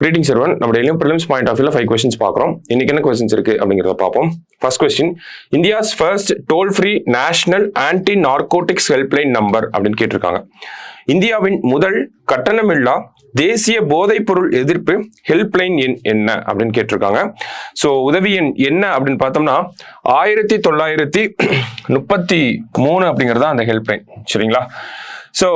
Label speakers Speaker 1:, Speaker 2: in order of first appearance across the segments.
Speaker 1: Greetings everyone. நம்ம டெய்லியும் prelims point of view 5 questions பார்க்குறோம். இன்னைக்கு என்ன questions இருக்கு அப்படிங்கறத பார்ப்போம். First question, India's first toll-free national anti-narcotics helpline number அப்படின்னு கேட்டிருக்காங்க. இந்தியாவின் முதல் கட்டணமில்லா தேசிய போதைப்பொருள் எதிர்ப்பு ஹெல்ப்லைன் எண் என்ன அப்படின்னு கேட்டிருக்காங்க. ஸோ உதவி எண் என்ன அப்படின்னு பார்த்தோம்னா 1933 அப்படிங்கிறது அந்த ஹெல்ப்லைன். சரிங்களா? ஸோ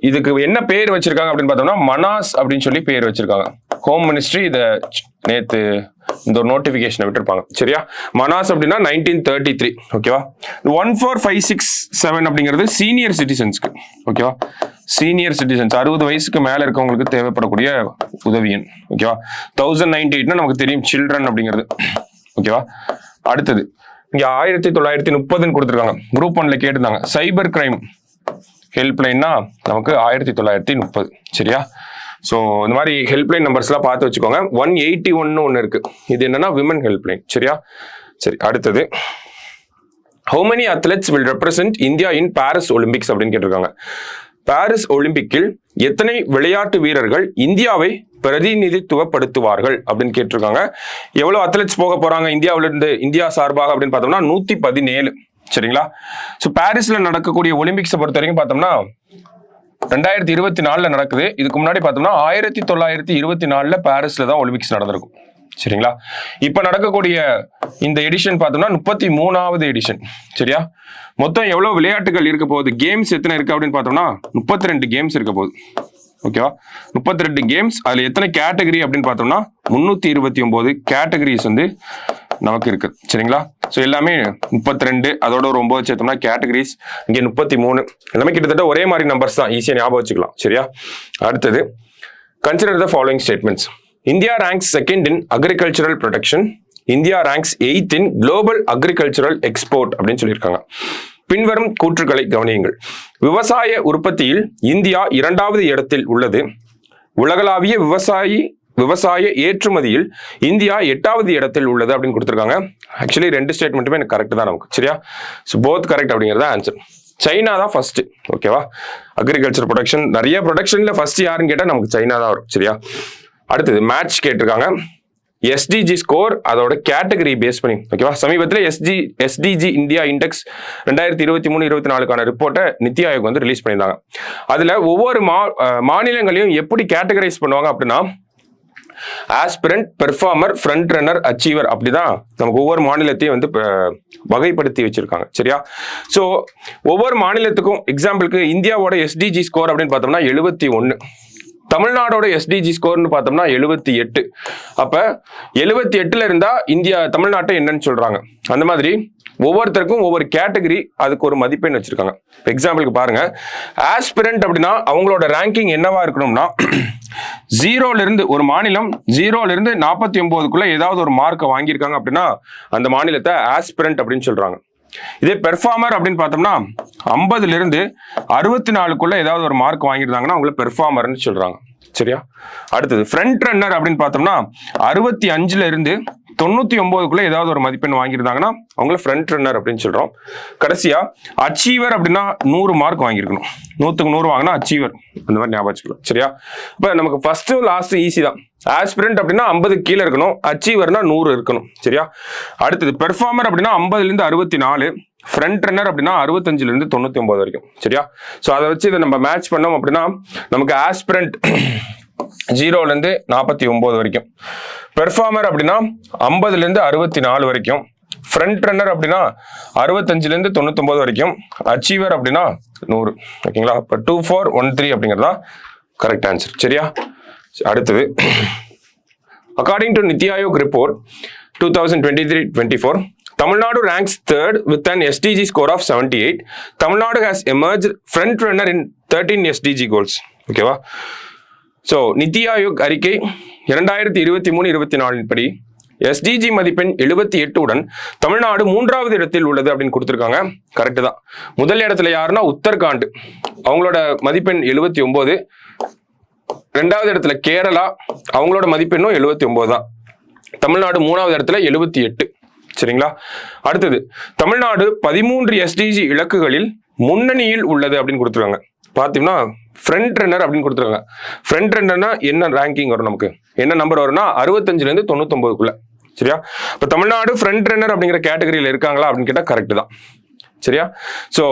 Speaker 1: இதுக்கு என்ன பேர் வச்சிருக்காங்க அப்படின்னு பார்த்தோம்னா மனாஸ் அப்படின்னு சொல்லி பேர் வச்சிருக்காங்க. ஹோம் மினிஸ்ட்ரி இதை நேத்து இந்த ஒரு நோட்டிபிகேஷனை விட்டுருப்பாங்க. சரியா? மனாஸ் அப்படின்னா 1933. ஓகேவா? 14567 அப்படிங்கிறது சீனியர் சிட்டிசன்ஸ்க்கு. ஓகேவா? சீனியர் சிட்டிசன்ஸ் 60 வயசுக்கு மேல இருக்கவங்களுக்கு தேவைப்படக்கூடிய உதவி எண். ஓகேவா? 1098 நமக்கு தெரியும் சில்ட்ரன் அப்படிங்கிறது. ஓகேவா? அடுத்தது இங்க 1930 கொடுத்துருக்காங்க. குரூப் 1ல கேட்டிருந்தாங்க சைபர் கிரைம் ஹெல்ப்லைன்னா நமக்கு 1930. சரியா? ஸோ இந்த மாதிரி ஹெல்ப்லைன் நம்பர்ஸ்லாம் பார்த்து வச்சுக்கோங்க. 181 ஒன்று இருக்கு. இது என்னன்னா விமன் ஹெல்ப்லைன். சரியா? சரி, அடுத்தது how many athletes will represent India in Paris Olympics அப்படின்னு கேட்டிருக்காங்க. பாரிஸ் ஒலிம்பிக்கில் எத்தனை விளையாட்டு வீரர்கள் இந்தியாவை பிரதிநிதித்துவப்படுத்துவார்கள் அப்படின்னு கேட்டிருக்காங்க. எவ்வளவு அத்லெட்ஸ் போக போறாங்க இந்தியாவிலிருந்து, இந்தியா சார்பாக அப்படின்னு பார்த்தோம்னா 117. சரிங்களா? ஸோ பாரிஸ்ல நடக்கக்கூடிய ஒலிம்பிக்ஸை பொறுத்த வரைக்கும் பார்த்தோம்னா 2024 நடக்குது. இதுக்கு முன்னாடி பார்த்தோம்னா 1924 பாரிஸ்ல தான் ஒலிம்பிக்ஸ் நடந்திருக்கும். சரிங்களா? இப்ப நடக்கக்கூடிய இந்த எடிஷன் பார்த்தோம்னா 33வது எடிஷன். சரியா? மொத்தம் எவ்வளவு விளையாட்டுகள் இருக்க போகுது, கேம்ஸ் எத்தனை இருக்கு அப்படின்னு பார்த்தோம்னா 32 கேம்ஸ் இருக்க போகுது. ஓகேவா? 32 கேம்ஸ். அதுல எத்தனை கேட்டகரி அப்படின்னு பார்த்தோம்னா 329 கேட்டகரிஸ் வந்து நமக்கு இருக்கு. சரிங்களா? ஸோ எல்லாமே 32, அதோட ஒரு 9 சேர்த்தோம்னா கேட்டகரிஸ் இங்கே 33. எல்லாமே கிட்டத்தட்ட ஒரே மாதிரி நம்பர்ஸ் தான், ஈஸியாக ஞாபகம் வச்சுக்கலாம். சரியா? அடுத்தது consider the following statements. India ranks 2nd in agricultural production, India ranks 8th in global agricultural export அப்படின்னு சொல்லியிருக்காங்க. பின்வரும் கூற்றுக்களை கவனியுங்கள். விவசாய உற்பத்தியில் இந்தியா 2வது இடத்தில் உள்ளது. உலகளாவிய விவசாய ஏற்றுமதியில் இந்தியா 8வது இடத்தில் உள்ளது அப்படின்னு கொடுத்துருக்காங்க. ஆக்சுவலி 2 ஸ்டேட்மெண்ட்டுமே எனக்கு கரெக்ட் தான் நமக்கு. சரியா? ஸோ போத் கரெக்ட் அப்படிங்கிறத ஆன்சர். சைனா தான் ஃபர்ஸ்ட். ஓகேவா? அக்ரிகல்ச்சர் ப்ரொடக்ஷன், நிறைய ப்ரொடக்ஷன்ல ஃபர்ஸ்ட் யாருன்னு கேட்டால் நமக்கு சைனா தான் வரும். சரியா? அடுத்தது மேட்ச் கேட்டிருக்காங்க. எஸ்டிஜி ஸ்கோர் அதோட கேட்டகரி பேஸ் பண்ணி. ஓகேவா? சமீபத்தில் எஸ்டிஜி இந்தியா இண்டெக்ஸ் 2023-24 ரிப்போர்ட்டை நித்தி ஆயோக் வந்து ரிலீஸ் பண்ணியிருந்தாங்க. அதுல ஒவ்வொரு மாநிலங்களையும் எப்படி கேட்டகரைஸ் பண்ணுவாங்க அப்படின்னா aspirant, performer, front runner, achiever அப்படிதான் நமக்கு ஒவ்வொரு மாநிலத்தையும் வந்து வகைப்படுத்தி வச்சிருக்காங்க. சரியா? ஸோ ஒவ்வொரு மாநிலத்துக்கும் எக்ஸாம்பிளுக்கு இந்தியாவோட எஸ்டிஜி ஸ்கோர் அப்படின்னு பார்த்தோம்னா 71. தமிழ்நாடோட எஸ்டிஜி ஸ்கோர்னு பார்த்தோம்னா 78. அப்ப 78ல இருந்தா தமிழ்நாட்டை என்னன்னு சொல்றாங்க. அந்த மாதிரி ஒவ்வொருத்தருக்கும் ஒவ்வொரு கேட்டகரி அதுக்கு ஒரு மதிப்பெண் வச்சிருக்காங்க. எக்ஸாம்பிளுக்கு பாருங்க, ஆஸ்பிரண்ட் அப்படின்னா அவங்களோட ரேங்கிங் என்னவா இருக்கணும்னா 0ல இருந்து, ஒரு மாநிலம் 0ல இருந்து 49க்குள்ள ஏதாவது ஒரு மார்க்கை வாங்கியிருக்காங்க அப்படின்னா அந்த மாநிலத்தை ஆஸ்பிரண்ட் அப்படின்னு சொல்றாங்க. இதே பெர்ஃபார்மர் அப்படின்னு பார்த்தோம்னா 50ல இருந்து 64க்குள்ள ஏதாவது ஒரு மார்க் வாங்கியிருந்தாங்கன்னா அவங்கள பெர்ஃபார்மர்னு சொல்றாங்க. சரியா? அடுத்தது ஃப்ரண்ட் ரன்னர் அப்படின்னு பார்த்தோம்னா 65ல இருந்து 99க்குள்ள ஏதாவது ஒரு மதிப்பெண் வாங்கியிருந்தாங்கன்னா அவங்கள ஃப்ரண்ட் ரன்னர் அப்படின்னு சொல்றோம். கடைசியா அச்சீவர் அப்படின்னா 100 மார்க் வாங்கியிருக்கணும். 100க்கு 100 வாங்கினா அச்சீவர். அந்த மாதிரி ஞாபகம் வச்சுக்கலாம். சரியா? இப்ப நமக்கு ஃபர்ஸ்ட் லாஸ்ட் ஈஸி தான். ஆஸ்பிரண்ட் அப்படின்னா 50 கீழே இருக்கணும், அச்சீவர்னா 100 இருக்கணும். சரியா? அடுத்தது பெர்ஃபார்மர் அப்படின்னா 50ல இருந்து 64, ஃப்ரண்ட் ரன்னர் அப்படின்னா 65ல இருந்து 99 வரைக்கும். சரியா? ஸோ அதை வச்சு இதை நம்ம மேட்ச் பண்ணோம் அப்படின்னா நமக்கு ஆஸ்பிரண்ட் 0ல இருந்து 49 வரைக்கும், பெர்ஃபார்மர் அப்படின்னா 50ல இருந்து 64 வரைக்கும், ஃப்ரண்ட் ரன்னர் அப்படின்னா 65ல இருந்து 99 வரைக்கும், அச்சீவர் அப்படின்னா 100. ஓகேங்களா? இப்போ 2413 அப்படிங்கிறதா கரெக்ட் ஆன்சர். சரியா? அடுத்தது according to NITI Aayog report 2023-24, Tamil Nadu ranks 3rd with an SDG score of 78. Tamil Nadu has emerged front runner in 13 SDG goals. ஓகேவா? ஸோ நித்தி ஆயோக் அறிக்கை 2023-24 படி எஸ்டிஜி மதிப்பெண் 78 உடன் தமிழ்நாடு 3வது இடத்தில் உள்ளது அப்படின்னு கொடுத்துருக்காங்க. கரெக்ட் தான். முதல் இடத்துல யாருன்னா உத்தரகாண்ட், அவங்களோட மதிப்பெண் 79. 2வது இடத்துல கேரளா, அவங்களோட மதிப்பெண்ணும் 79 தான். தமிழ்நாடு 3வது இடத்துல 78. சரிங்களா? அடுத்தது தமிழ்நாடு 13 எஸ்டிஜி இலக்குகளில் முன்னணியில் உள்ளது அப்படின்னு கொடுத்துருக்காங்க. பார்த்தீங்கன்னா ஃப்ரண்ட் ரன்னர் அப்படின்னு கொடுத்துருக்காங்க. ஃப்ரண்ட் ரன்னர்னா என்ன ரேங்கிங் வரும், நமக்கு என்ன நம்பர் வரும்னா 65ல இருந்து 99க்குள்ள. சரியா? இப்போ தமிழ்நாடு ஃப்ரண்ட் ரன்னர் அப்படிங்கிற கேட்டகரியில் இருக்காங்களா அப்படின்னு கேட்டால் கரெக்ட் தான். சரியா? ஸோ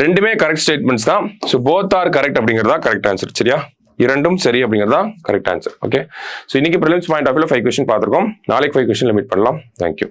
Speaker 1: ரெண்டுமே கரெக்ட் ஸ்டேட்மெண்ட்ஸ் தான். ஸோ போத் ஆர் கரெக்ட் அப்படிங்கிறதா கரெக்ட் ஆன்சர். சரியா? இரண்டும் சரி அப்படிங்கிறதா கரெக்ட் ஆன்சர். ஓகே, ஸோ இன்னைக்கு ப்ரிலிம்ஸ் பாயிண்ட் ஆஃப் வியூல 5 கொஸ்டின் பார்த்துருக்கோம். நாளைக்கு 5 கொஸ்டின்ல மீட் பண்ணலாம். தேங்க்யூ.